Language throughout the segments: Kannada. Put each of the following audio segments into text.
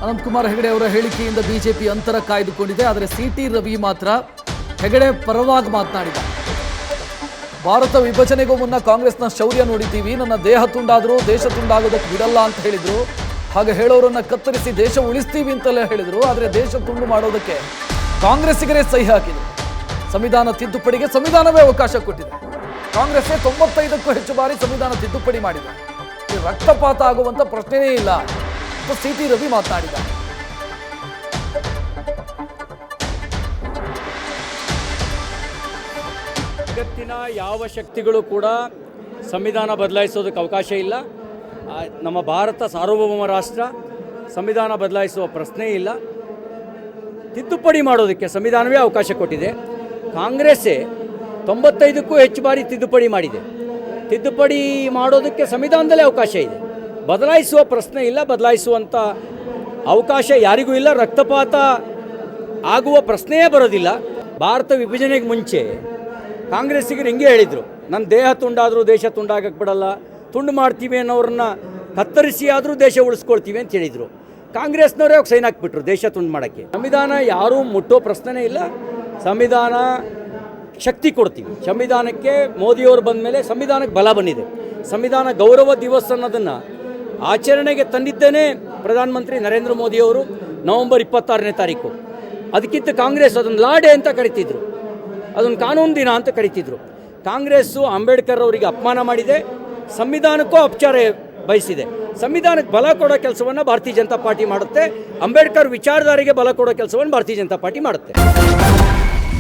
ಅನಂತಕುಮಾರ್ ಹೆಗಡೆ ಅವರ ಹೇಳಿಕೆಯಿಂದ ಬಿಜೆಪಿ ಅಂತರ ಕಾಯ್ದುಕೊಂಡಿದೆ. ಆದರೆ ಸಿಟಿ ರವಿ ಮಾತ್ರ ಹೆಗಡೆ ಪರವಾಗಿ ಮಾತನಾಡಿದ. ಭಾರತ ವಿಭಜನೆಗೂ ಮುನ್ನ ಕಾಂಗ್ರೆಸ್ನ ಶೌರ್ಯ ನೋಡಿದ್ದೀವಿ, ನನ್ನ ದೇಹ ತುಂಡಾದರೂ ದೇಶ ತುಂಡಾಗೋದಕ್ಕೆ ಬಿಡಲ್ಲ ಅಂತ ಹೇಳಿದ್ರು. ಹಾಗೆ ಹೇಳೋರನ್ನ ಕತ್ತರಿಸಿ ದೇಶ ಉಳಿಸ್ತೀವಿ ಅಂತಲೇ ಹೇಳಿದ್ರು. ಆದರೆ ದೇಶ ತುಂಡು ಮಾಡೋದಕ್ಕೆ ಕಾಂಗ್ರೆಸ್ಸಿಗರೇ ಸಹಿ ಹಾಕಿದ್ರು. ಸಂವಿಧಾನ ತಿದ್ದುಪಡಿಗೆ ಸಂವಿಧಾನವೇ ಅವಕಾಶ ಕೊಟ್ಟಿದೆ. ಕಾಂಗ್ರೆಸ್ 95ಕ್ಕೂ ಹೆಚ್ಚು ಬಾರಿ ಸಂವಿಧಾನ ತಿದ್ದುಪಡಿ ಮಾಡಿದೆ. ರಕ್ತಪಾತ ಆಗುವಂತ ಪ್ರಶ್ನೆಯೇ ಇಲ್ಲ ಅಂತ ಸಿಟಿ ರವಿ ಮಾತನಾಡಿದ್ದಾರೆ. ಜಗತ್ತಿನ ಯಾವ ಶಕ್ತಿಗಳು ಕೂಡ ಸಂವಿಧಾನ ಬದಲಾಯಿಸೋದಕ್ಕೆ ಅವಕಾಶ ಇಲ್ಲ. ನಮ್ಮ ಭಾರತ ಸಾರ್ವಭೌಮ ರಾಷ್ಟ್ರ, ಸಂವಿಧಾನ ಬದಲಾಯಿಸುವ ಪ್ರಶ್ನೆ ಇಲ್ಲ. ತಿದ್ದುಪಡಿ ಮಾಡೋದಕ್ಕೆ ಸಂವಿಧಾನವೇ ಅವಕಾಶ ಕೊಟ್ಟಿದೆ. ಕಾಂಗ್ರೆಸ್ಸೇ 95ಕ್ಕೂ ಹೆಚ್ಚು ಬಾರಿ ತಿದ್ದುಪಡಿ ಮಾಡಿದೆ. ತಿದ್ದುಪಡಿ ಮಾಡೋದಕ್ಕೆ ಸಂವಿಧಾನದಲ್ಲೇ ಅವಕಾಶ ಇದೆ. ಬದಲಾಯಿಸುವ ಪ್ರಶ್ನೆ ಇಲ್ಲ, ಬದಲಾಯಿಸುವಂಥ ಅವಕಾಶ ಯಾರಿಗೂ ಇಲ್ಲ. ರಕ್ತಪಾತ ಆಗುವ ಪ್ರಶ್ನೆಯೇ ಬರೋದಿಲ್ಲ. ಭಾರತ ವಿಭಜನೆಗೆ ಮುಂಚೆ ಕಾಂಗ್ರೆಸ್ಸಿಗರು ಹಿಂಗೆ ಹೇಳಿದರು, ನನ್ನ ದೇಹ ತುಂಡಾದರೂ ದೇಶ ತುಂಡಾಗಕ್ಕೆ ಬಿಡಲ್ಲ, ತುಂಡು ಮಾಡ್ತೀವಿ ಅನ್ನೋರನ್ನ ಕತ್ತರಿಸಿ ಆದರೂ ದೇಶ ಉಳಿಸ್ಕೊಳ್ತೀವಿ ಅಂತ ಹೇಳಿದರು. ಕಾಂಗ್ರೆಸ್ನವರೇ ಹೋಗಿ ಸೈನ್ ಹಾಕ್ಬಿಟ್ರು ದೇಶ ತುಂಡು ಮಾಡೋಕ್ಕೆ. ಸಂವಿಧಾನ ಯಾರೂ ಮುಟ್ಟೋ ಪ್ರಶ್ನೆನೇ ಇಲ್ಲ. ಸಂವಿಧಾನ ಶಕ್ತಿ ಕೊಡ್ತೀವಿ. ಸಂವಿಧಾನಕ್ಕೆ ಮೋದಿಯವರು ಬಂದ ಮೇಲೆ ಸಂವಿಧಾನಕ್ಕೆ ಬಲ ಬಂದಿದೆ. ಸಂವಿಧಾನ ಗೌರವ ದಿವಸ ಅನ್ನೋದನ್ನು ಆಚರಣೆಗೆ ತಂದಿದ್ದೇನೆ ಪ್ರಧಾನಮಂತ್ರಿ ನರೇಂದ್ರ ಮೋದಿಯವರು ನವೆಂಬರ್ 26ನೇ ತಾರೀಕು. ಅದಕ್ಕಿಂತ ಕಾಂಗ್ರೆಸ್ ಅದನ್ನು ಲಾ ಡೇ ಅಂತ ಕರಿತಿದ್ರು, ಅದನ್ನು ಕಾನೂನು ದಿನ ಅಂತ ಕರಿತಿದ್ರು. ಕಾಂಗ್ರೆಸ್ಸು ಅಂಬೇಡ್ಕರ್ ಅವರಿಗೆ ಅಪಮಾನ ಮಾಡಿದೆ, ಸಂವಿಧಾನಕ್ಕೂ ಅಪಚಾರ ಬಯಸಿದೆ. ಸಂವಿಧಾನಕ್ಕೆ ಬಲ ಕೊಡೋ ಕೆಲಸವನ್ನು ಭಾರತೀಯ ಜನತಾ ಪಾರ್ಟಿ ಮಾಡುತ್ತೆ. ಅಂಬೇಡ್ಕರ್ ವಿಚಾರಧಾರೆಗೆ ಬಲ ಕೊಡೋ ಕೆಲಸವನ್ನು ಭಾರತೀಯ ಜನತಾ ಪಾರ್ಟಿ ಮಾಡುತ್ತೆ.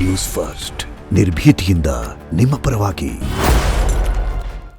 ನ್ಯೂಸ್ ಫಸ್ಟ್ ನಿರ್ಭೀತಿಯಿಂದ ನಿಮ್ಮ ಪರವಾಗಿ.